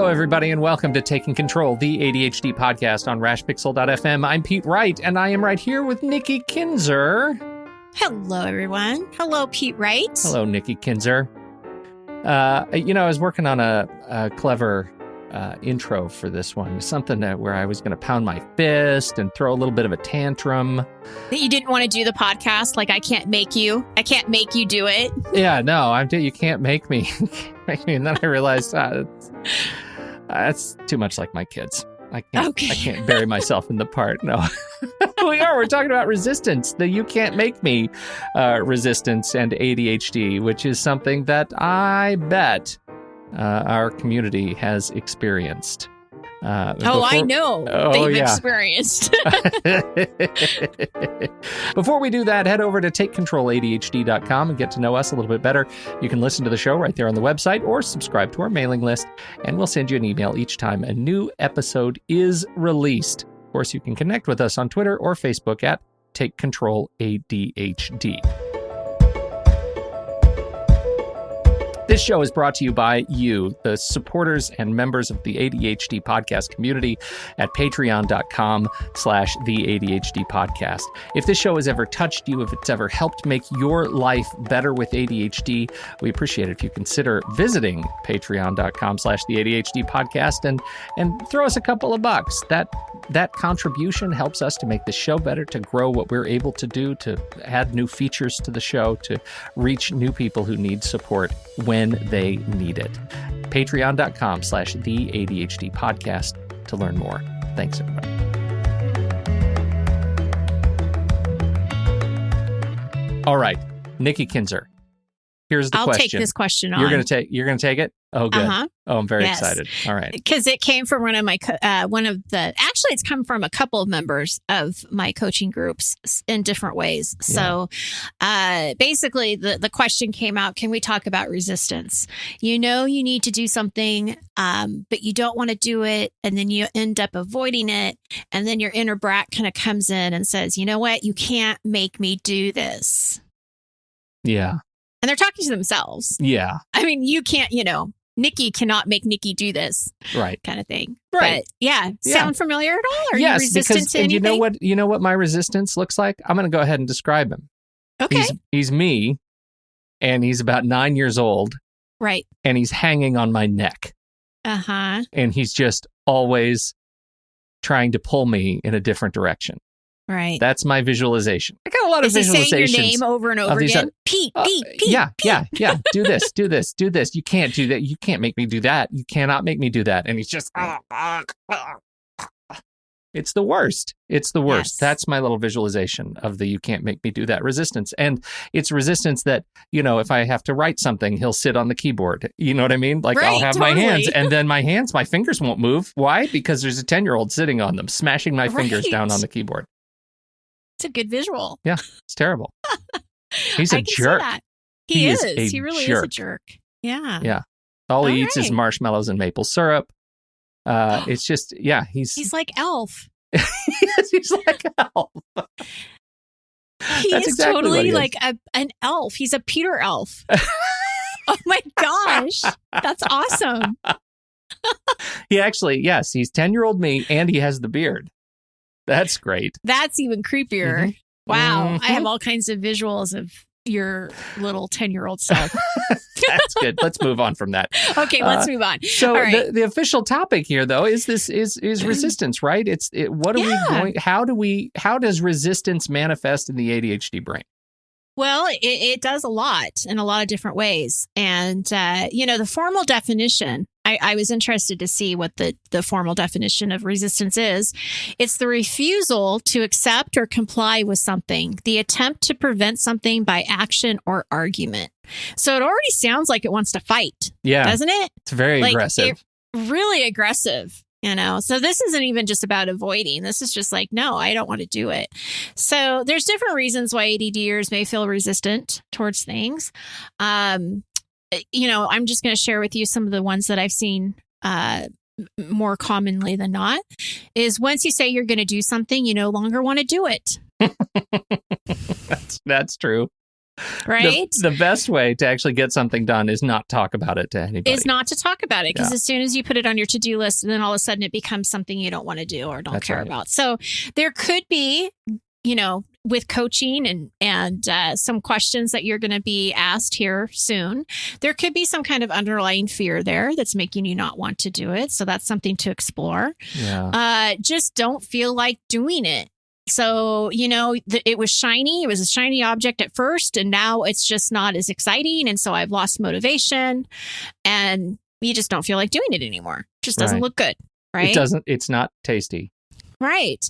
Hello, everybody, and welcome to Taking Control, the ADHD podcast on rashpixel.fm. I'm Pete Wright, and I am right here with Nikki Kinzer. Hello, everyone. Hello, Pete Wright. Hello, Nikki Kinzer. I was working on a clever intro for this one, something where I was going to pound my fist and throw a little bit of a tantrum. That you didn't want to do the podcast, like I can't make you do it. Yeah, no, you can't make me. And then I realized that's too much like my kids. I can't bury myself in the part. No. We're talking about resistance, the you can't make me resistance and ADHD, which is something that I bet our community has experienced. I know they've experienced. Before we do that, head over to takecontroladhd.com and get to know us a little bit better. You can listen to the show right there on the website or subscribe to our mailing list, and we'll send you an email each time a new episode is released. Of course, you can connect with us on Twitter or Facebook at TakeControlADHD. This show is brought to you by you, the supporters and members of the ADHD podcast community at patreon.com/the ADHD podcast. If this show has ever touched you, if it's ever helped make your life better with ADHD, we appreciate it if you consider visiting patreon.com/the ADHD podcast and throw us a couple of bucks. That contribution helps us to make the show better, to grow what we're able to do, to add new features to the show, to reach new people who need support when they need it. Patreon.com/the ADHD podcast to learn more. Thanks, everybody. All right, Nikki Kinzer. Here's the question. I'll take this question on. You're gonna take it? Oh, good. Uh-huh. Oh, I'm very excited. All right. Because it came from actually it's come from a couple of members of my coaching groups in different ways. So basically the question came out, can we talk about resistance? You know, you need to do something, but you don't want to do it. And then you end up avoiding it. And then your inner brat kind of comes in and says, you know what? You can't make me do this. Yeah. And they're talking to themselves. Yeah. I mean, you can't, Nikki cannot make Nikki do this. Right. Kind of thing. Right. But sound familiar at all? Are you resistant to anything? You know what my resistance looks like? I'm going to go ahead and describe him. Okay. He's me, and he's about 9 years old. Right. And he's hanging on my neck. Uh-huh. And he's just always trying to pull me in a different direction. Right. That's my visualization. I got a lot of visualizations. Is he saying your name over and over again? Pete, Pete. Yeah. Pete. Do this. You can't do that. You can't make me do that. You cannot make me do that. And he's just, it's the worst. It's the worst. Yes. That's my little visualization of the you can't make me do that resistance. And it's resistance that, if I have to write something, he'll sit on the keyboard. You know what I mean? Like I'll have my hands and then my fingers won't move. Why? Because there's a 10-year-old sitting on them, smashing my fingers down on the keyboard. It's a good visual. Yeah, it's terrible. He's a jerk. He is. He really is a jerk. Yeah. Yeah. All he eats is marshmallows and maple syrup. It's just, he's like Elf. Yes, he's like Elf. He is exactly totally like an elf. He's a Peter elf. Oh my gosh. That's awesome. He actually, yes, he's 10-year-old me and he has the beard. That's great. That's even creepier. Mm-hmm. Wow. Mm-hmm. I have all kinds of visuals of your little 10-year-old self. That's good. Let's move on from that. Okay, let's move on. So right. the official topic here, though, is resistance, right? How does resistance manifest in the ADHD brain? Well, it does a lot in a lot of different ways. And, the formal definition, I was interested to see what the formal definition of resistance is. It's the refusal to accept or comply with something, the attempt to prevent something by action or argument. So it already sounds like it wants to fight, doesn't it? It's very aggressive. Really aggressive. So this isn't even just about avoiding. This is just like, no, I don't want to do it. So there's different reasons why ADDers may feel resistant towards things. I'm just going to share with you some of the ones that I've seen more commonly than not is once you say you're going to do something, you no longer want to do it. That's true. Right? The best way to actually get something done is not talk about it to anybody. Is not to talk about it, because as soon as you put it on your to-do list, and then all of a sudden it becomes something you don't want to do or don't care about. So there could be, with coaching and some questions that you're going to be asked here soon, there could be some kind of underlying fear there that's making you not want to do it. So that's something to explore. Yeah. Just don't feel like doing it. So, it was shiny. It was a shiny object at first, and now it's just not as exciting. And so I've lost motivation, and you just don't feel like doing it anymore. It just doesn't look good, right? It's not tasty. Right.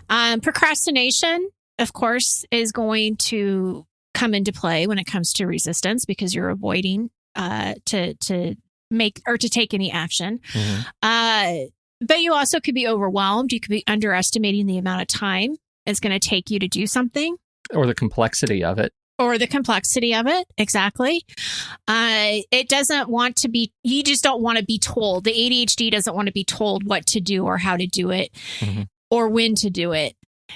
Procrastination, of course, is going to come into play when it comes to resistance, because you're avoiding to make or to take any action. Mm-hmm. But you also could be overwhelmed. You could be underestimating the amount of time it's going to take you to do something. Or the complexity of it. Exactly. It doesn't want to be, you just don't want to be told. The ADHD doesn't want to be told what to do or how to do it or when to do it.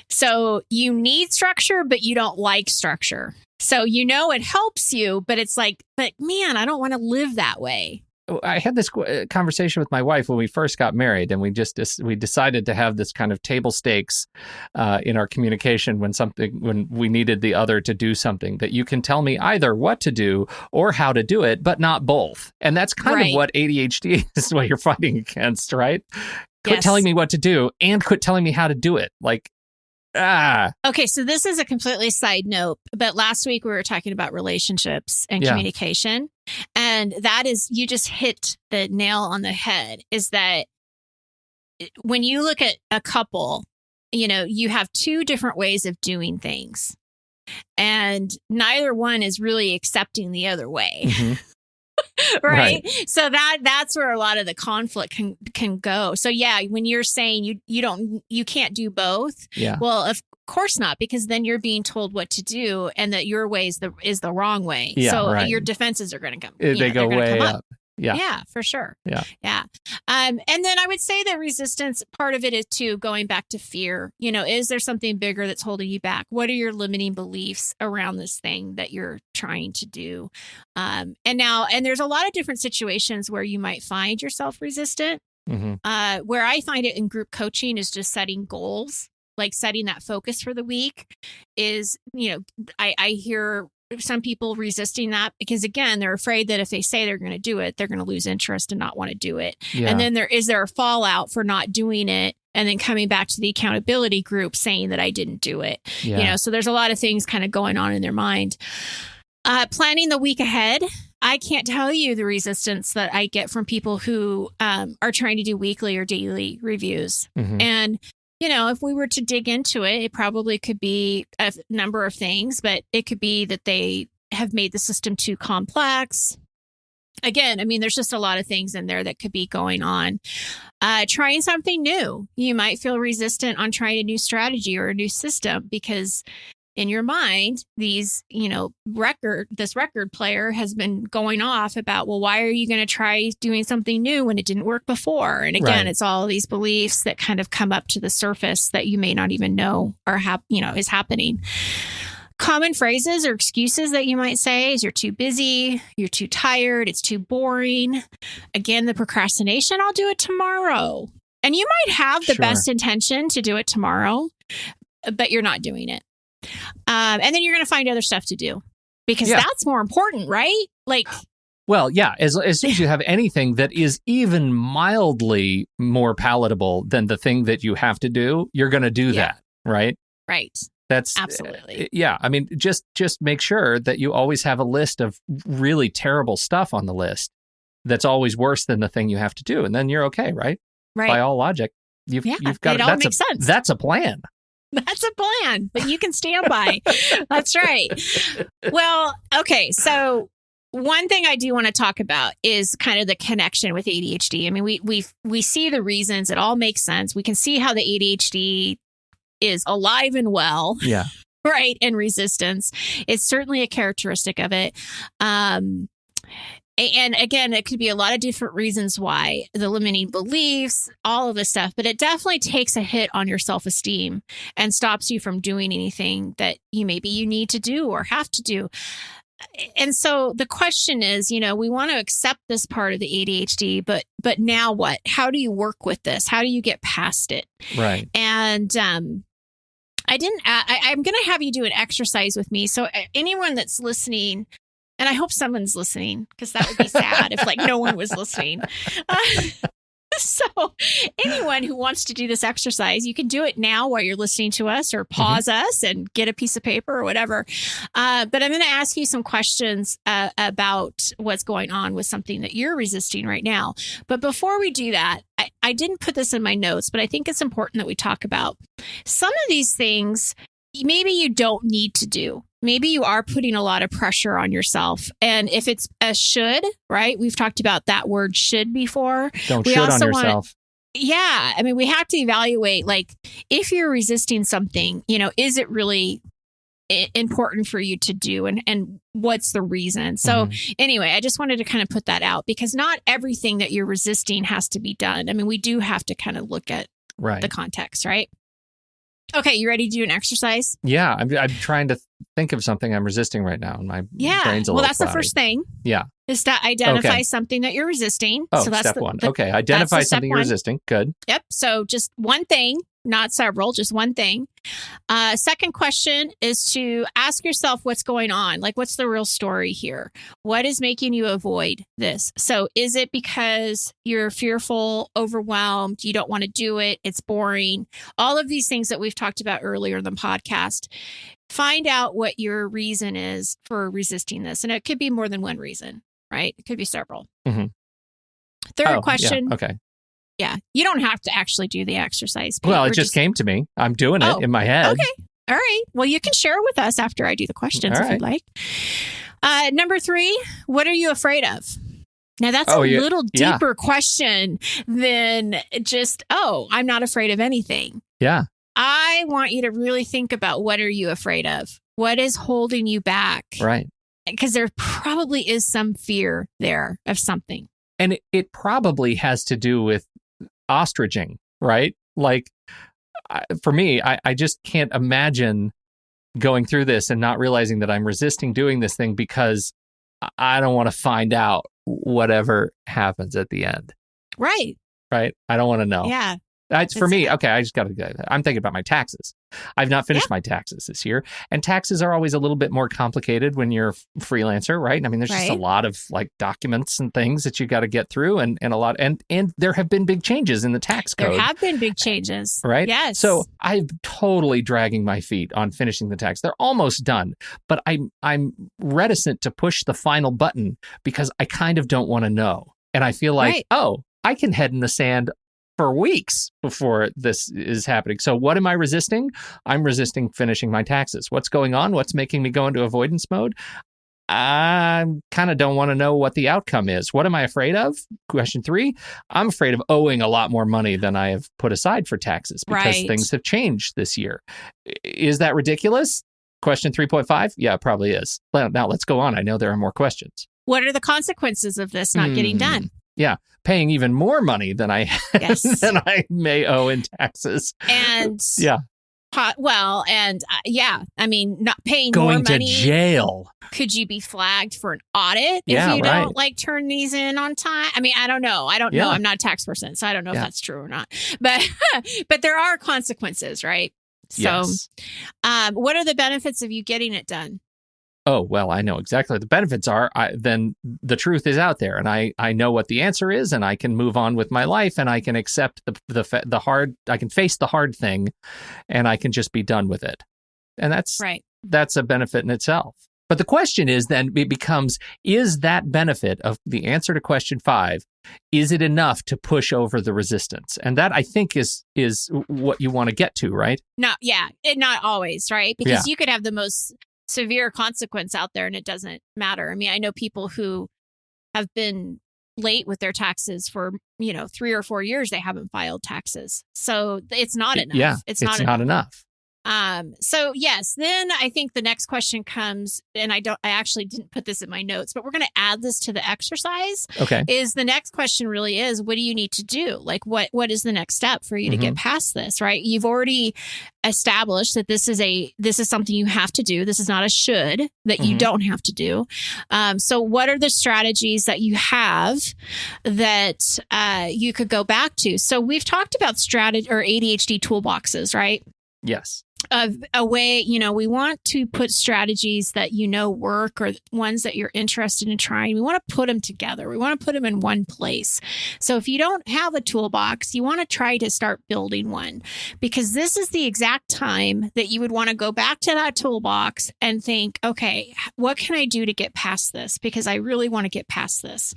So you need structure, but you don't like structure. So it helps you, but it's like, but man, I don't want to live that way. I had this conversation with my wife when we first got married, and we decided to have this kind of table stakes in our communication when we needed the other to do something, that you can tell me either what to do or how to do it, but not both. And that's kind of what ADHD is, what you're fighting against, right? Quit telling me what to do and quit telling me how to do it. Okay, so this is a completely side note, but last week we were talking about relationships and communication. And that is, you just hit the nail on the head, is that when you look at a couple, you have two different ways of doing things, and neither one is really accepting the other way. Mm-hmm. Right? So that's where a lot of the conflict can go. So when you're saying you can't do both. Yeah. Well, of course not, because then you're being told what to do, and that your way is the wrong way. Yeah, so your defenses are going to come. They go way up. Yeah, for sure. Yeah. And then I would say that resistance, part of it is too going back to fear. Is there something bigger that's holding you back? What are your limiting beliefs around this thing that you're trying to do? And there's a lot of different situations where you might find yourself resistant. Mm-hmm. Where I find it in group coaching is just setting goals, like setting that focus for the week is, I hear some people resisting that because, again, they're afraid that if they say they're going to do it, they're going to lose interest and not want to do it. Yeah. And then is there a fallout for not doing it and then coming back to the accountability group saying that I didn't do it? Yeah. So there's a lot of things kind of going on in their mind. Planning the week ahead. I can't tell you the resistance that I get from people who are trying to do weekly or daily reviews. Mm-hmm. And if we were to dig into it, it probably could be a number of things, but it could be that they have made the system too complex. Again, there's just a lot of things in there that could be going on. Trying something new. You might feel resistant on trying a new strategy or a new system because in your mind, this record player has been going off about, well, why are you going to try doing something new when it didn't work before? And again, It's all these beliefs that kind of come up to the surface that you may not even know are is happening. Common phrases or excuses that you might say is you're too busy, you're too tired, it's too boring. Again, the procrastination, I'll do it tomorrow. And you might have the best intention to do it tomorrow, but you're not doing it. And then you're going to find other stuff to do because that's more important, right? Well, yeah, as soon as you have anything that is even mildly more palatable than the thing that you have to do, you're going to do that, right? Right. That's absolutely. Just make sure that you always have a list of really terrible stuff on the list that's always worse than the thing you have to do. And then you're okay, right? Right. By all logic, you've got it all makes sense. That's a plan. That's a plan that you can stand by. That's right. Well, okay. So one thing I do want to talk about is kind of the connection with ADHD. We see the reasons. It all makes sense. We can see how the ADHD is alive and well. Yeah. Right. And resistance. It's certainly a characteristic of it. And again, it could be a lot of different reasons why, the limiting beliefs, all of this stuff, but it definitely takes a hit on your self-esteem and stops you from doing anything that you need to do or have to do. And so the question is, we want to accept this part of the ADHD, but now what? How do you work with this? How do you get past it? Right. And I'm going to have you do an exercise with me. So anyone that's listening, and I hope someone's listening, because that would be sad if no one was listening. So anyone who wants to do this exercise, you can do it now while you're listening to us, or pause us and get a piece of paper or whatever. But I'm going to ask you some questions about what's going on with something that you're resisting right now. But before we do that, I didn't put this in my notes, but I think it's important that we talk about some of these things maybe you don't need to do. Maybe you are putting a lot of pressure on yourself. And if it's a should, right? We've talked about that word should before. Don't should on yourself. Yeah. I mean, we have to evaluate, if you're resisting something, is it really important for you to do? And what's the reason? So anyway, I just wanted to kind of put that out, because not everything that you're resisting has to be done. I mean, we do have to kind of look at the context, right? Okay, you ready to do an exercise? Yeah, I'm trying to think of something I'm resisting right now, and my brain's a little that's cloudy. The first thing. Yeah. Is to identify something that you're resisting. Oh, so that's step one. Okay, identify something you're resisting. Good. Yep. So just one thing, not several, just one thing. Second question is to ask yourself what's going on. What's the real story here? What is making you avoid this? So is it because you're fearful, overwhelmed, you don't want to do it, it's boring? All of these things that we've talked about earlier in the podcast. Find out what your reason is for resisting this. And it could be more than one reason, right? It could be several. Third question. Yeah. Okay. Yeah. You don't have to actually do the exercise. Pete. Well, it just came to me. I'm doing it in my head. Okay. All right. Well, you can share with us after I do the questions if you'd like. Number 3, what are you afraid of? Now, that's a little deeper question than just, I'm not afraid of anything. Yeah. I want you to really think about, what are you afraid of? What is holding you back? Right. Because there probably is some fear there of something. And it probably has to do with ostriching, right? For me, I just can't imagine going through this and not realizing that I'm resisting doing this thing because I don't want to find out whatever happens at the end. Right. Right. I don't want to know. Yeah. For me, okay, I just got to go. I'm thinking about my taxes. I've not finished my taxes this year. And taxes are always a little bit more complicated when you're a freelancer, right? I mean, there's just a lot of documents and things that you got to get through, and a lot. And there have been big changes in the tax code. There have been big changes. Right? Yes. So I'm totally dragging my feet on finishing the tax. They're almost done, but I'm reticent to push the final button because I kind of don't want to know. And I feel like, I can head in the sand for weeks before this is happening. So what am I resisting? I'm resisting finishing my taxes. What's going on? What's making me go into avoidance mode? I kind of don't want to know what the outcome is. What am I afraid of? Question 3, I'm afraid of owing a lot more money than I have put aside for taxes because things have changed this year. Is that ridiculous? Question 3.5? Yeah, it probably is. Well, now let's go on. I know there are more questions. What are the consequences of this not getting done? Yeah, paying even more money than I than I may owe in taxes. And I mean, not paying going more money. Going to jail. Could you be flagged for an audit if you don't turn these in on time? I mean, I don't know. know. I'm not a tax person, so I don't know if that's true or not. But but there are consequences, right? So, what are the benefits of you getting it done? Oh, well, I know exactly what the benefits are. Then the truth is out there, and I know what the answer is, and I can move on with my life, and I can accept the hard. I can face the hard thing, and I can just be done with it. And that's a benefit in itself. But the question is then it becomes: is that benefit of the answer to question 5? Is it enough to push over the resistance? And that, I think, is what you want to get to, right? Not always, right? Because you could have the most severe consequence out there and it doesn't matter. I mean, I know people who have been late with their taxes for 3 or 4 years. They haven't filed taxes, so it's not enough. Yeah, it's not enough. So yes, then I think the next question comes, and I actually didn't put this in my notes, but we're going to add this to the exercise. Okay. Is the next question really is, what do you need to do? Like, what is the next step for you to get past this, right? You've already established that this is something you have to do. This is not a should that you don't have to do. So what are the strategies that you have that you could go back to? So we've talked about strategy or ADHD toolboxes, right? Yes. A way, we want to put strategies that work or ones that you're interested in trying. We want to put them together. We want to put them in one place. So if you don't have a toolbox, you want to try to start building one, because this is the exact time that you would want to go back to that toolbox and think, okay, what can I do to get past this? Because I really want to get past this.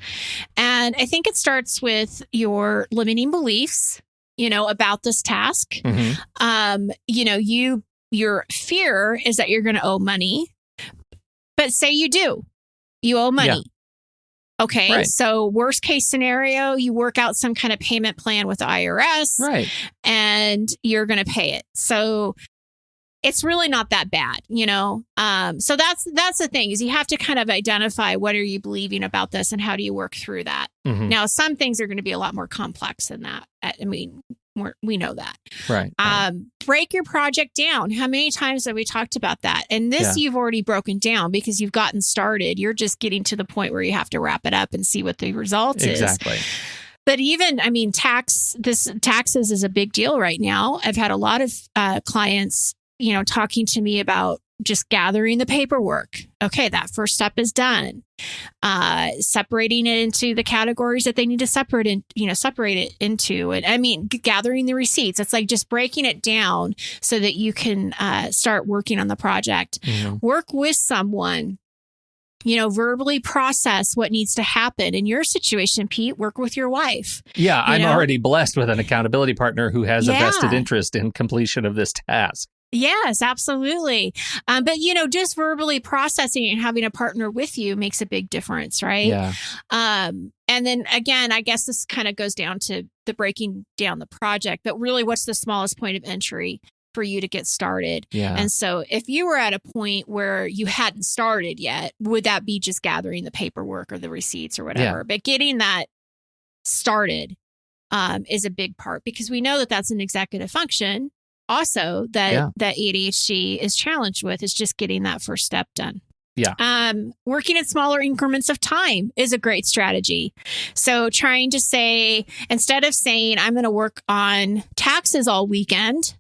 And I think it starts with your limiting beliefs, about this task. Your fear is that you're going to owe money, but say you owe money. Yeah. Okay. Right. So worst case scenario, you work out some kind of payment plan with the IRS, right? And you're going to pay it. So it's really not that bad, So that's the thing, is you have to kind of identify what are you believing about this and how do you work through that. Now, some things are going to be a lot more complex than that. I mean, we know that. Right. Break your project down. How many times have we talked about that? And this you've already broken down because you've gotten started. You're just getting to the point where you have to wrap it up and see what the result is. Exactly. But even, taxes is a big deal right now. I've had a lot of clients talking to me about just gathering the paperwork. Okay, that first step is done. Separating it into the categories that they need to separate it into. And gathering the receipts. It's like just breaking it down so that you can start working on the project. Work with someone. Verbally process what needs to happen. In your situation, Pete, work with your wife. Yeah, I'm already blessed with an accountability partner who has a vested interest in completion of this task. Yes, absolutely. But, just verbally processing and having a partner with you makes a big difference, right? Yeah. And then again, I guess this kind of goes down to the breaking down the project, but really what's the smallest point of entry for you to get started? Yeah. And so if you were at a point where you hadn't started yet, would that be just gathering the paperwork or the receipts or whatever? Yeah. But getting that started is a big part, because we know that that's an executive function. Also, that ADHD is challenged with is just getting that first step done. Yeah. Working at smaller increments of time is a great strategy. So trying to say, instead of saying, I'm going to work on taxes all weekend,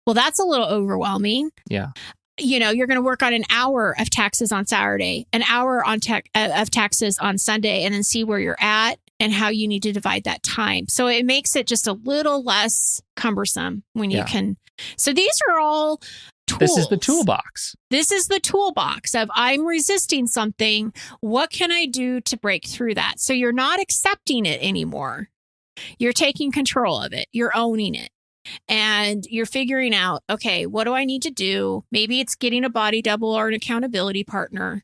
well, that's a little overwhelming. Yeah. You're going to work on an hour of taxes on Saturday, an hour on of taxes on Sunday, and then see where you're at and how you need to divide that time. So it makes it just a little less cumbersome when you can. So these are all tools. This is the toolbox. This is the toolbox of, I'm resisting something. What can I do to break through that? So you're not accepting it anymore. You're taking control of it. You're owning it. And you're figuring out, okay, what do I need to do? Maybe it's getting a body double or an accountability partner.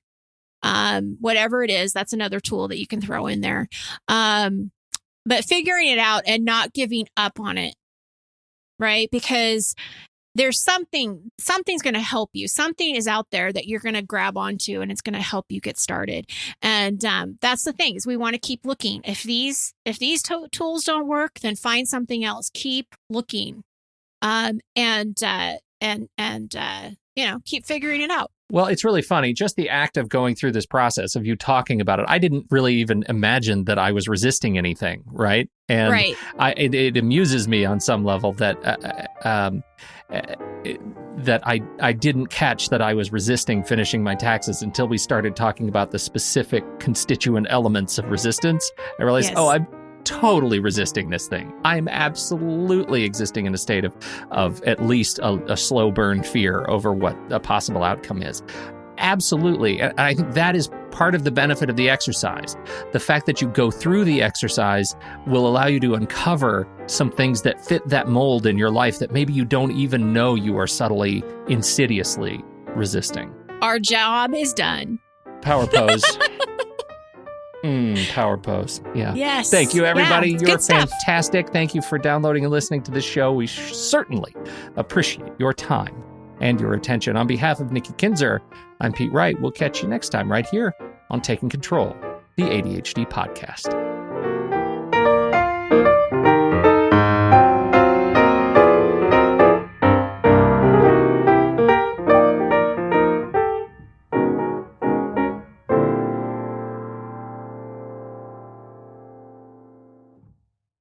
Whatever it is, that's another tool that you can throw in there. But figuring it out and not giving up on it, right? Because there's something's going to help you. Something is out there that you're going to grab onto, and it's going to help you get started. And that's the thing, is we want to keep looking. If these tools don't work, then find something else. Keep looking, and keep figuring it out. Well, it's really funny. Just the act of going through this process of you talking about it, I didn't really even imagine that I was resisting anything, right? And right. It amuses me on some level that I didn't catch that I was resisting finishing my taxes until we started talking about the specific constituent elements of resistance. I realized, I'm totally resisting this thing. I'm absolutely existing in a state of at least a slow burn fear over what a possible outcome is. Absolutely. And I think that is part of the benefit of the exercise. The fact that you go through the exercise will allow you to uncover some things that fit that mold in your life that maybe you don't even know you are subtly, insidiously resisting. Our job is done. Power pose. Power pose. Yeah. Yes. Thank you, everybody. Yeah, you're fantastic. Thank you for downloading and listening to this show. We certainly appreciate your time and your attention. On behalf of Nikki Kinzer, I'm Pete Wright. We'll catch you next time right here on Taking Control, the ADHD podcast.